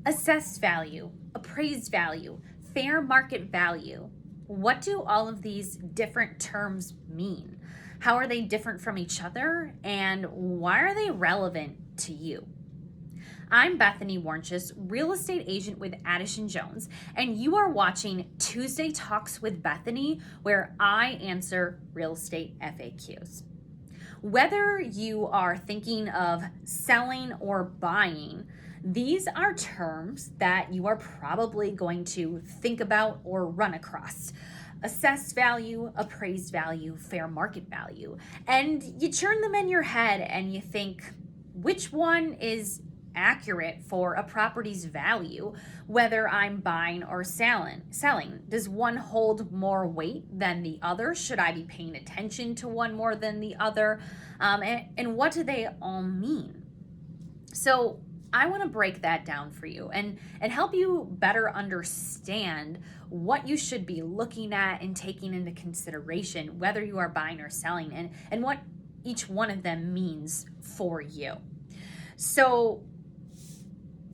Assessed value, appraised value, fair market value. What do all of these different terms mean? How are they different from each other? And why are they relevant to you? I'm Bethany Warnches, real estate agent with Addison Jones, and you are watching Tuesday Talks with Bethany, where I answer real estate FAQs. Whether you are thinking of selling or buying, these are terms that you are probably going to think about or run across. Assessed value, appraised value, fair market value. And you turn them in your head and you think, which one is accurate for a property's value, whether I'm buying or selling? Does one hold more weight than the other? Should I be paying attention to one more than the other? And what do they all mean? So I want to break that down for you and help you better understand what you should be looking at and taking into consideration, whether you are buying or selling, and what each one of them means for you. So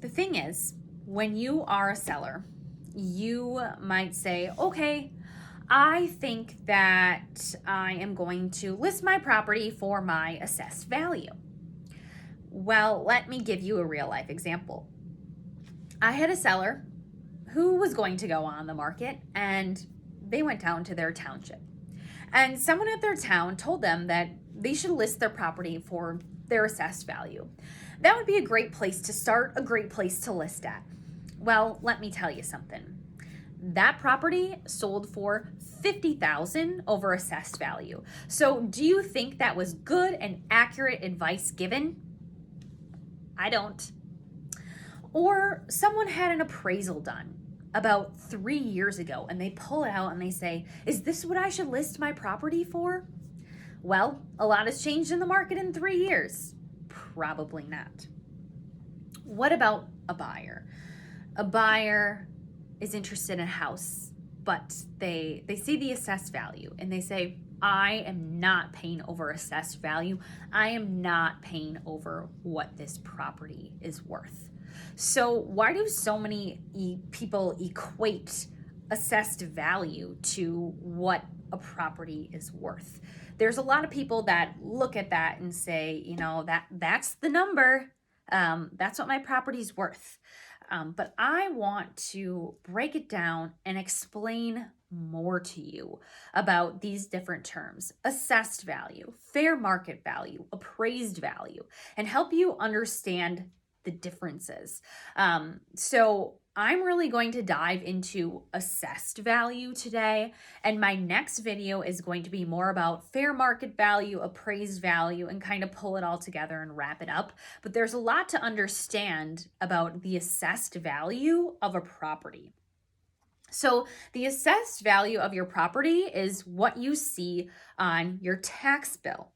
the thing is, when you are a seller, you might say, okay, I think that I am going to list my property for my assessed value. Well, let me give you a real life example. I had a seller who was going to go on the market, and they went down to their township. And someone at their town told them that they should list their property for their assessed value. That would be a great place to start, a great place to list at. Well, let me tell you something. That property sold for $50,000 over assessed value. So do you think that was good and accurate advice given? I don't. Or someone had an appraisal done about 3 years ago and they pull it out and they say, is this what I should list my property for? Well, a lot has changed in the market in 3 years. Probably not. What about a buyer? A buyer is interested in a house, but they see the assessed value and they say, I am not paying over assessed value. I am not paying over what this property is worth. So why do so many people equate assessed value to what a property is worth? There's a lot of people that look at that and say, that's the number. That's what my property's worth. But I want to break it down and explain more to you about these different terms: assessed value, fair market value, appraised value, and help you understand the differences. So I'm really going to dive into assessed value today, and my next video is going to be more about fair market value, appraised value, and kind of pull it all together and wrap it up. But there's a lot to understand about the assessed value of a property. So the assessed value of your property is what you see on your tax bill.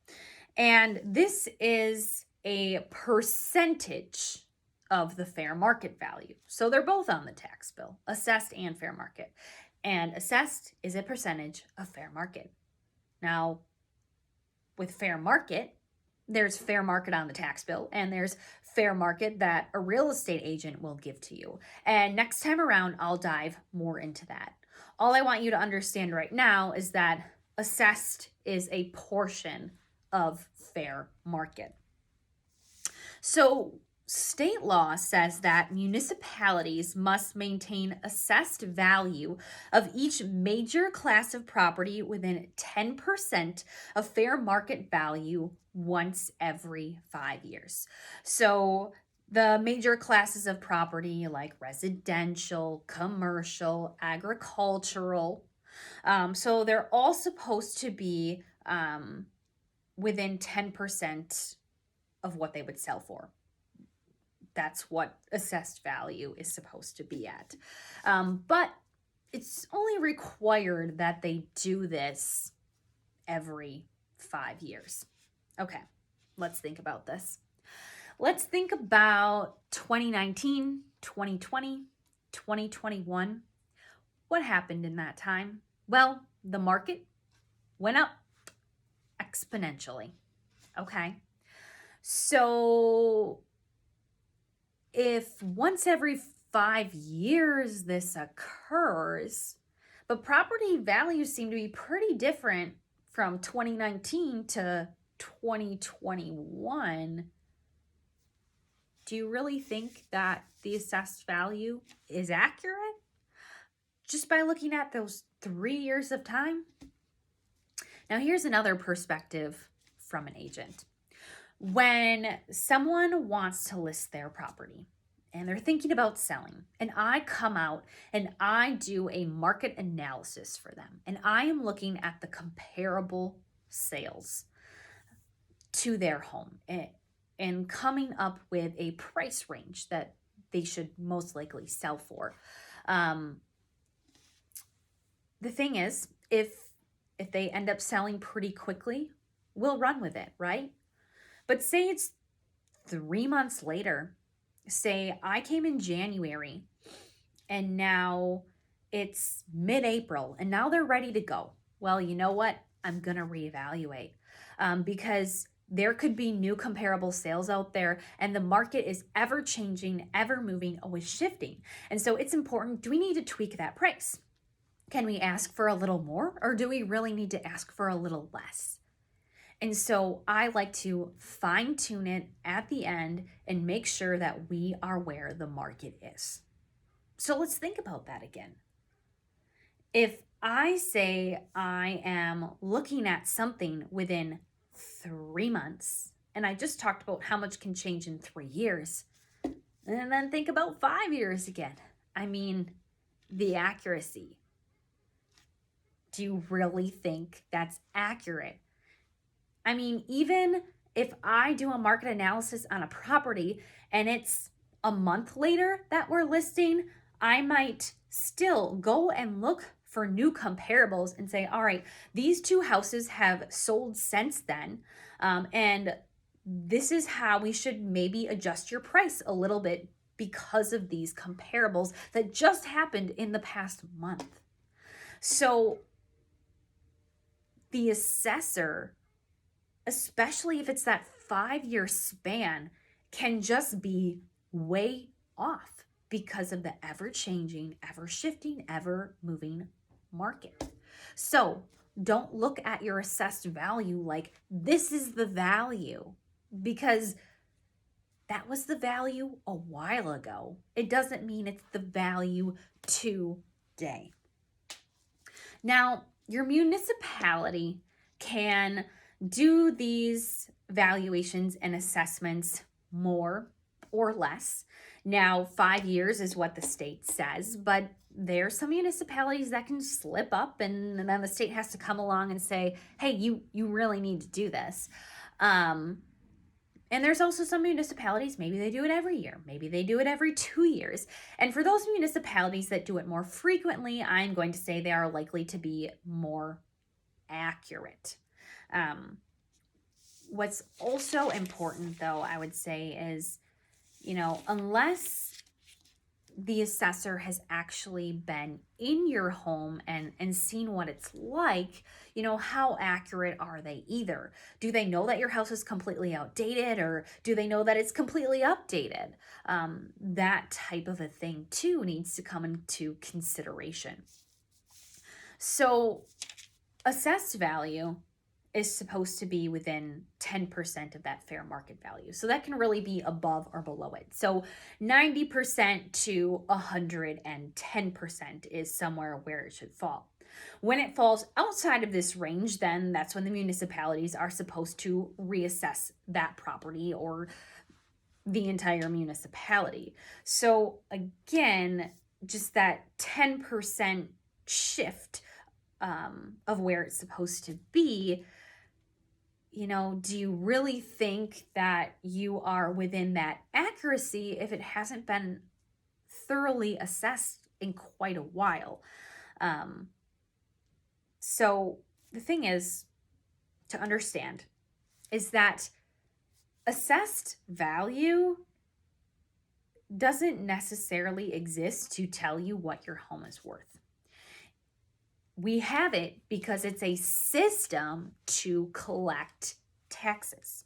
And this is a percentage of the fair market value. So they're both on the tax bill, assessed and fair market. And assessed is a percentage of fair market. Now, with fair market, there's fair market on the tax bill, and there's fair market that a real estate agent will give to you. And next time around, I'll dive more into that. All I want you to understand right now is that assessed is a portion of fair market. So state law says that municipalities must maintain assessed value of each major class of property within 10% of fair market value once every 5 years. So the major classes of property like residential, commercial, agricultural, so they're all supposed to be within 10% of what they would sell for. That's what assessed value is supposed to be at. But it's only required that they do this every 5 years. Okay, let's think about this. Let's think about 2019, 2020, 2021. What happened in that time? Well, the market went up exponentially. Okay, so if once every 5 years this occurs, but property values seem to be pretty different from 2019 to 2021. Do you really think that the assessed value is accurate just by looking at those 3 years of time? Now, here's another perspective from an agent. When someone wants to list their property and they're thinking about selling, and I come out and I do a market analysis for them, and I am looking at the comparable sales to their home and coming up with a price range that they should most likely sell for. The thing is, if they end up selling pretty quickly, we'll run with it, right? But say it's 3 months later, say I came in January and now it's mid-April and now they're ready to go. Well, you know what? I'm going to reevaluate because there could be new comparable sales out there, and the market is ever changing, ever moving, always shifting. And so it's important. Do we need to tweak that price? Can we ask for a little more, or do we really need to ask for a little less? And so I like to fine tune it at the end and make sure that we are where the market is. So let's think about that again. If I say I am looking at something within 3 months, and I just talked about how much can change in 3 years, and then think about 5 years again. I mean, the accuracy. Do you really think that's accurate? I mean, even if I do a market analysis on a property and it's a month later that we're listing, I might still go and look for new comparables and say, all right, these two houses have sold since then, and this is how we should maybe adjust your price a little bit because of these comparables that just happened in the past month. So the assessor, especially if it's that 5-year span, can just be way off because of the ever-changing, ever-shifting, ever-moving market. So don't look at your assessed value like this is the value, because that was the value a while ago. It doesn't mean it's the value today. Now, your municipality can do these valuations and assessments more or less. Now, 5 years is what the state says, but there's some municipalities that can slip up, and then the state has to come along and say, hey, you really need to do this. And there's also some municipalities, maybe they do it every year, maybe they do it every 2 years. And for those municipalities that do it more frequently, I'm going to say they are likely to be more accurate. What's also important, though, I would say is, unless the assessor has actually been in your home and seen what it's like, how accurate are they either? Do they know that your house is completely outdated, or do they know that it's completely updated? That type of a thing, too, needs to come into consideration. So assessed value is supposed to be within 10% of that fair market value. So that can really be above or below it. So 90% to 110% is somewhere where it should fall. When it falls outside of this range, then that's when the municipalities are supposed to reassess that property or the entire municipality. So again, just that 10% shift of where it's supposed to be, do you really think that you are within that accuracy if it hasn't been thoroughly assessed in quite a while? So the thing is to understand is that assessed value doesn't necessarily exist to tell you what your home is worth. We have it because it's a system to collect taxes.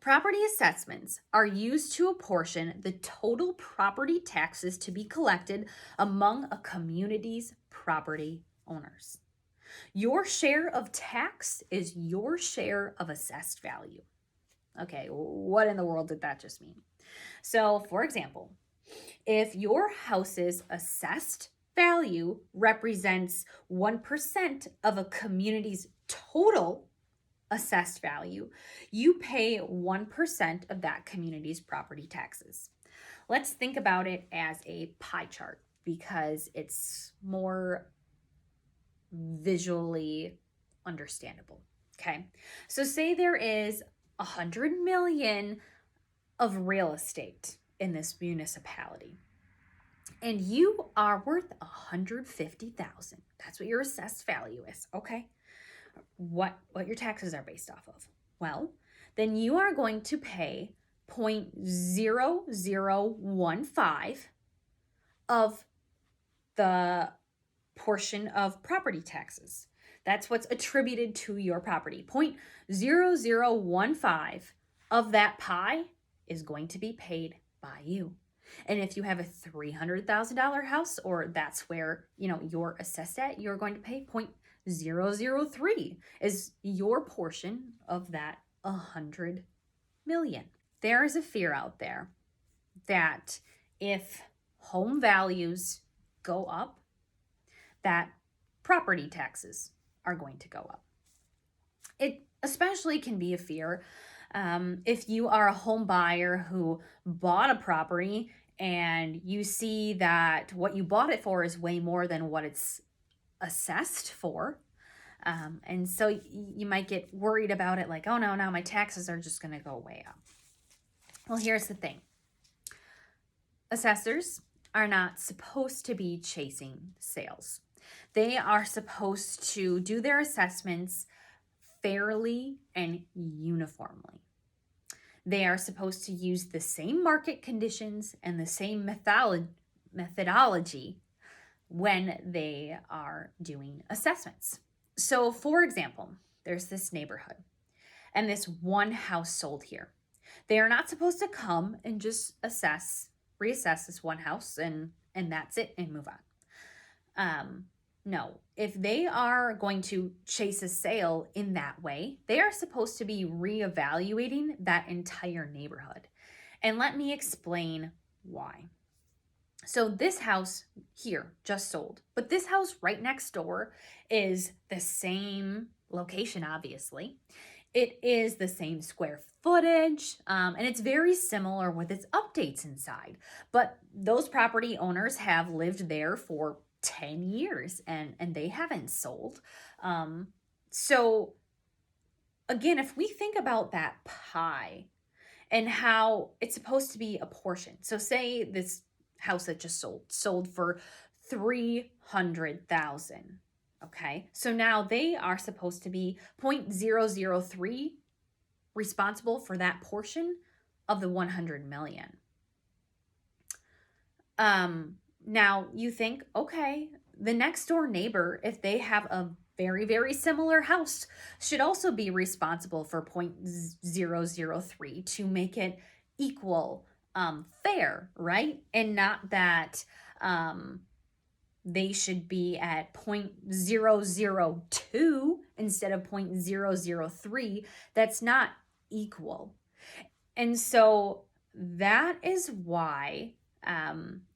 Property assessments are used to apportion the total property taxes to be collected among a community's property owners. Your share of tax is your share of assessed value. Okay, what in the world did that just mean? So, for example, if your house's assessed value represents 1% of a community's total assessed value, you pay 1% of that community's property taxes. Let's think about it as a pie chart because it's more visually understandable. Okay, so say there is 100 million of real estate in this municipality, and you are worth 150,000. That's what your assessed value is. Okay, what your taxes are based off of. Well, then you are going to pay 0.0015 of the portion of property taxes. That's what's attributed to your property. 0.0015 of that pie is going to be paid by you. And if you have a $300,000 house, or that's where, you're assessed at, you're going to pay 0.003 is your portion of that 100 million. There is a fear out there that if home values go up, that property taxes are going to go up. It especially can be a fear if you are a home buyer who bought a property and you see that what you bought it for is way more than what it's assessed for. And so you might get worried about it, like, oh no, now my taxes are just going to go way up. Well, here's the thing. Assessors are not supposed to be chasing sales. They are supposed to do their assessments fairly and uniformly. They are supposed to use the same market conditions and the same methodology when they are doing assessments. So, for example, there's this neighborhood and this one house sold here. They are not supposed to come and just reassess this one house and that's it and move on. No, if they are going to chase a sale in that way, they are supposed to be reevaluating that entire neighborhood. And let me explain why. So this house here just sold, but this house right next door is the same location, obviously. It is the same square footage, and it's very similar with its updates inside. But those property owners have lived there for 10 years and they haven't sold. So again, if we think about that pie and how it's supposed to be a portion. So say this house that just sold for 300,000. Okay, so now they are supposed to be 0.003 responsible for that portion of the 100 million. Now you think, okay, the next door neighbor, if they have a very, very similar house, should also be responsible for 0.003 to make it equal, fair, right? And not that they should be at 0.002 instead of 0.003. That's not equal. And so that is why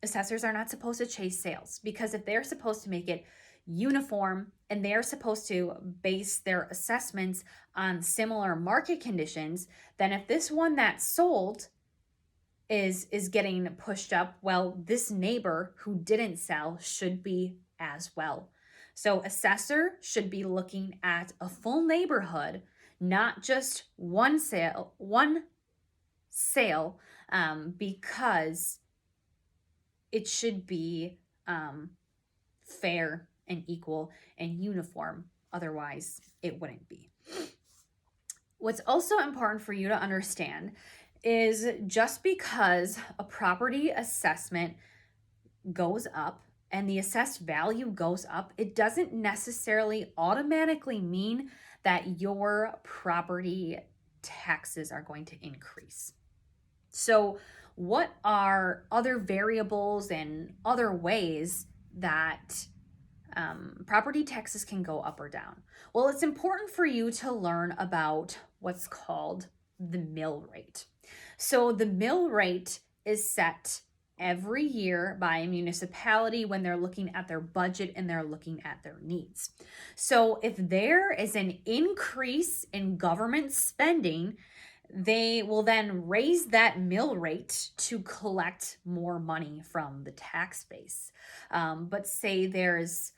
assessors are not supposed to chase sales, because if they're supposed to make it uniform and they're supposed to base their assessments on similar market conditions, then if this one that sold is getting pushed up, well, this neighbor who didn't sell should be as well. So assessor should be looking at a full neighborhood, not just one sale, because it should be fair and equal and uniform. Otherwise, it wouldn't be. What's also important for you to understand is just because a property assessment goes up and the assessed value goes up, it doesn't necessarily automatically mean that your property taxes are going to increase. So what are other variables and other ways that property taxes can go up or down? Well, it's important for you to learn about what's called the mill rate. So the mill rate is set every year by a municipality when they're looking at their budget and they're looking at their needs. So if there is an increase in government spending, they will then raise that mill rate to collect more money from the tax base. But say there's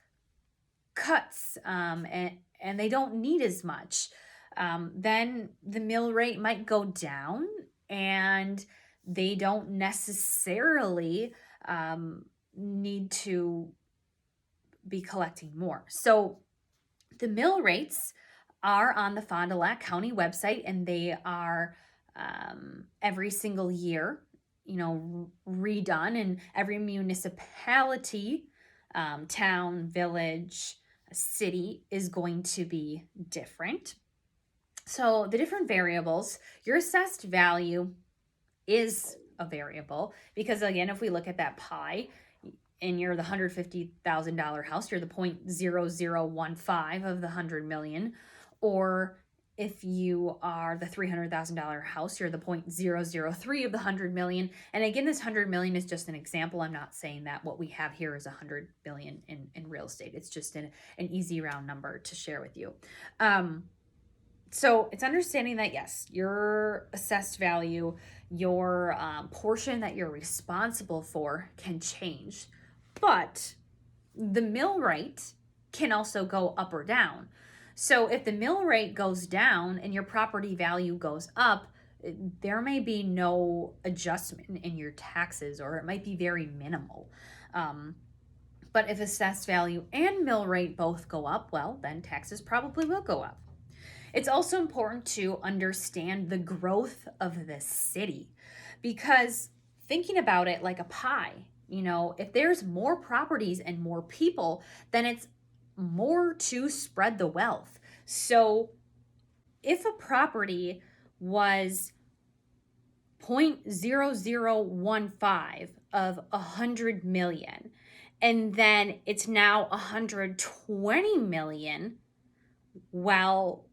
cuts and they don't need as much, then the mill rate might go down and they don't necessarily need to be collecting more. So the mill rates are on the Fond du Lac County website, and they are every single year, redone, and every municipality, town, village, city is going to be different. So the different variables, your assessed value is a variable because, again, if we look at that pie and you're the $150,000 house, you're the 0.0015 of the 100 million. Or if you are the $300,000 house, you're the 0.003 of the 100 million. And again, this 100 million is just an example. I'm not saying that what we have here is 100 million in real estate. It's just an easy round number to share with you. So it's understanding that, yes, your assessed value, your portion that you're responsible for can change, but the mill rate can also go up or down. So if the mill rate goes down and your property value goes up, there may be no adjustment in your taxes, or it might be very minimal. But if assessed value and mill rate both go up, well, then taxes probably will go up. It's also important to understand the growth of the city, because thinking about it like a pie, if there's more properties and more people, then it's more to spread the wealth. So if a property was 0.0015 of 100 million, and then it's now 120 million, well,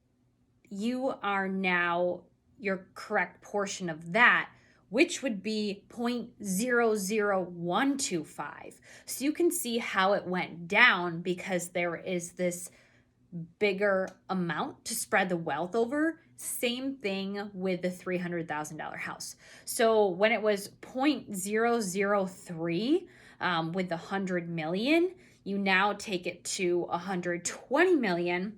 you are now your correct portion of that, which would be 0.00125. So you can see how it went down because there is this bigger amount to spread the wealth over. Same thing with the $300,000 house. So when it was 0.003 with the 100 million, you now take it to 120 million,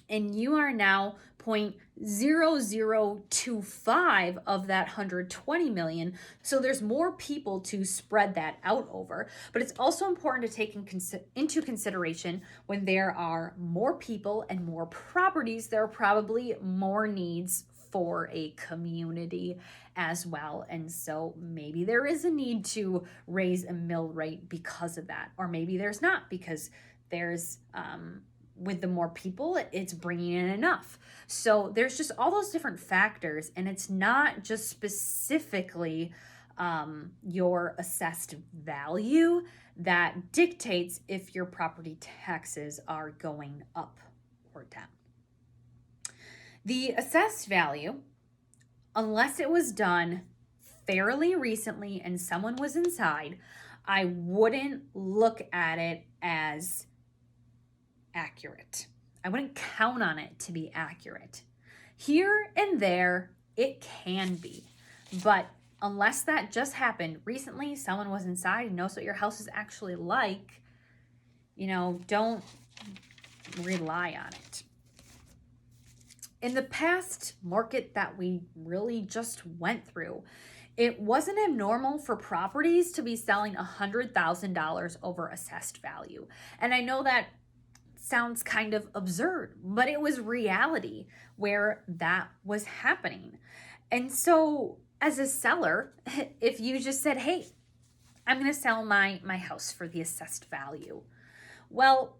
and you are now 0.0025 of that 120 million. So there's more people to spread that out over. But it's also important to take into consideration when there are more people and more properties, there are probably more needs for a community as well. And so maybe there is a need to raise a mill rate because of that. Or maybe there's not, because there's with the more people, it's bringing in enough. So there's just all those different factors, and it's not just specifically your assessed value that dictates if your property taxes are going up or down. The assessed value, unless it was done fairly recently and someone was inside, I wouldn't look at it as accurate. I wouldn't count on it to be accurate. Here and there, it can be, but unless that just happened recently, someone was inside and knows what your house is actually like, don't rely on it. In the past market that we really just went through, it wasn't abnormal for properties to be selling $100,000 over assessed value. And I know that sounds kind of absurd, but it was reality where that was happening. And so as a seller, if you just said, hey, I'm going to sell my house for the assessed value, well,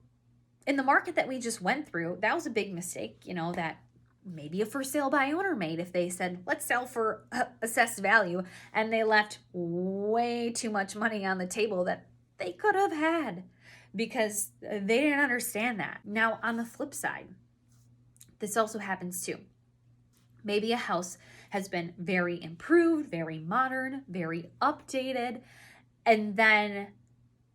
in the market that we just went through, that was a big mistake, that maybe a for sale by owner made if they said, let's sell for assessed value, and they left way too much money on the table that they could have had because they didn't understand that. Now, on the flip side, this also happens too. Maybe a house has been very improved, very modern, very updated, and then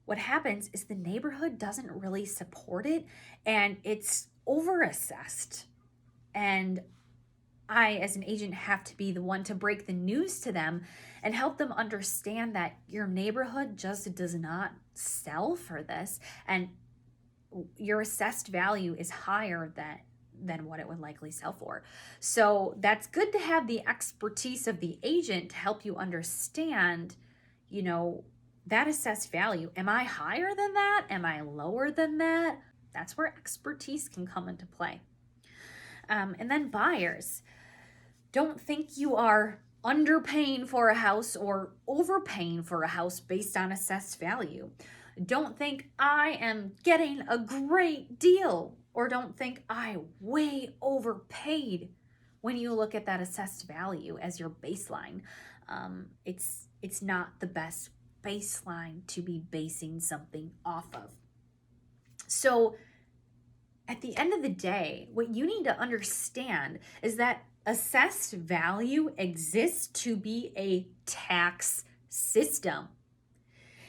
what happens is the neighborhood doesn't really support it and it's overassessed. And I, as an agent, have to be the one to break the news to them and help them understand that your neighborhood just does not sell for this, and your assessed value is higher than what it would likely sell for. So that's good to have the expertise of the agent to help you understand, that assessed value. Am I higher than that? Am I lower than that? That's where expertise can come into play. And then buyers, don't think you are underpaying for a house or overpaying for a house based on assessed value. Don't think I am getting a great deal, or don't think I way overpaid when you look at that assessed value as your baseline. It's not the best baseline to be basing something off of. So at the end of the day, what you need to understand is that assessed value exists to be a tax system.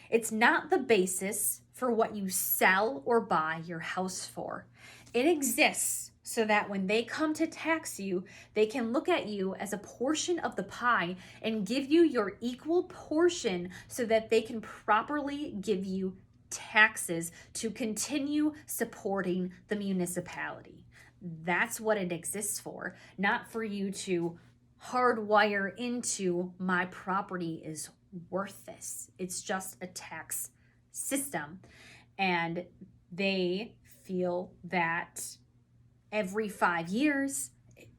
It's not the basis for what you sell or buy your house for. It exists so that when they come to tax you, they can look at you as a portion of the pie and give you your equal portion so that they can properly give you taxes to continue supporting the municipality. That's what it exists for, not for you to hardwire into my property is worth this. It's just a tax system, and they feel that every 5 years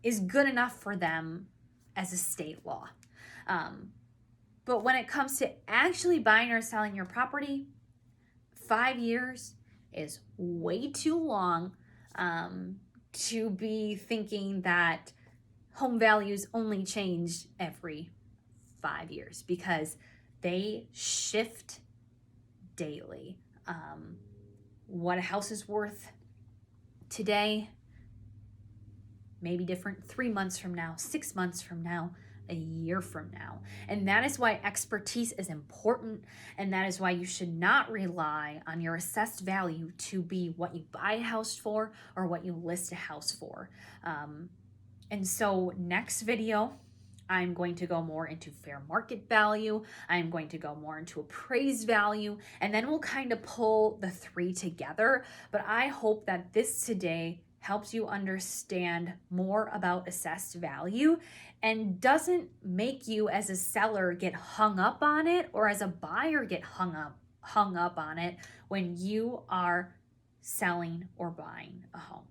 is good enough for them as a state law. But when it comes to actually buying or selling your property, 5 years is way too long to be thinking that home values only change every 5 years, because they shift daily. What a house is worth today may be different 3 months from now, 6 months from now, a year from now. And that is why expertise is important, and that is why you should not rely on your assessed value to be what you buy a house for or what you list a house for. And so next video, I'm going to go more into fair market value. I'm going to go more into appraised value, and then we'll kind of pull the three together. But I hope that this today helps you understand more about assessed value and doesn't make you as a seller get hung up on it, or as a buyer get hung up on it when you are selling or buying a home.